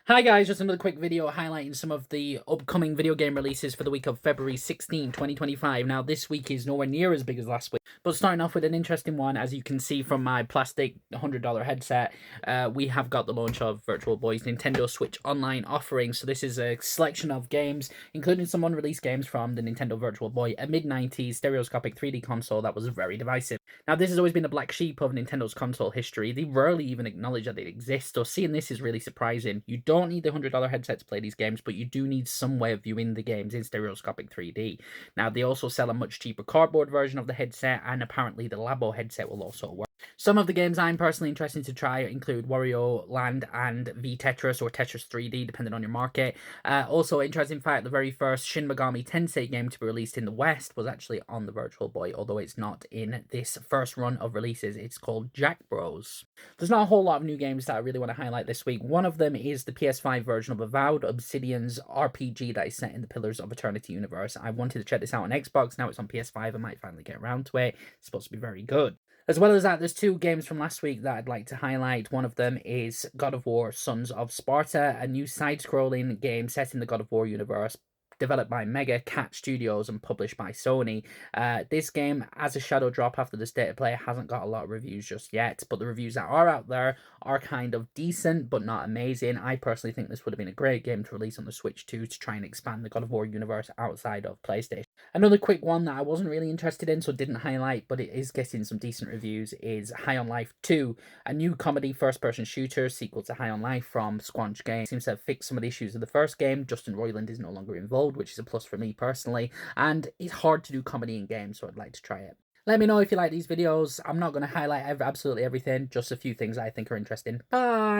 Hi guys, just another quick video highlighting some of the upcoming video game releases for the week of February 16, 2025. Now, this week is nowhere near as big as last week, but starting off with an interesting one, as you can see from my plastic $100 headset, we have got the launch of Virtual Boy's Nintendo Switch Online offering. So this is a selection of games, including some unreleased games from the Nintendo Virtual Boy, a mid-90s stereoscopic 3D console that was very divisive. Now, this has always been a black sheep of Nintendo's console history. They rarely even acknowledge that they exist, so seeing this is really surprising. You don't need the $100 headset to play these games, but you do need some way of viewing the games in stereoscopic 3D. Now, they also sell a much cheaper cardboard version of the headset, and apparently the Labo headset will also work. Some of the games I'm personally interested to try include Wario Land and V Tetris or Tetris 3D, depending on your market. Also, interesting fact, the very first Shin Megami Tensei game to be released in the West was actually on the Virtual Boy, although it's not in this first run of releases. It's called Jack Bros. There's not a whole lot of new games that I really want to highlight this week. One of them is the PS5 version of Avowed, Obsidian's RPG that is set in the Pillars of Eternity universe. I wanted to check this out on Xbox. Now it's on PS5. I might finally get around to it. It's supposed to be very good. As well as that, there's two games from last week that I'd like to highlight. One of them is God of War Sons of Sparta, a new side-scrolling game set in the God of War universe, developed by Mega Cat Studios and published by Sony. This game, as a shadow drop after the state of play, hasn't got a lot of reviews just yet, but the reviews that are out there are kind of decent, but not amazing. I personally think this would have been a great game to release on the Switch 2 to try and expand the God of War universe outside of PlayStation. Another quick one that I wasn't really interested in, so didn't highlight, but it is getting some decent reviews, is High on Life 2, a new comedy first-person shooter sequel to High on Life from Squanch Games. Seems to have fixed some of the issues of the first game. Justin Roiland is no longer involved, which is a plus for me personally, and it's hard to do comedy in games, so I'd like to try it. Let me know if you like these videos. I'm not going to highlight absolutely everything, just a few things I think are interesting. Bye!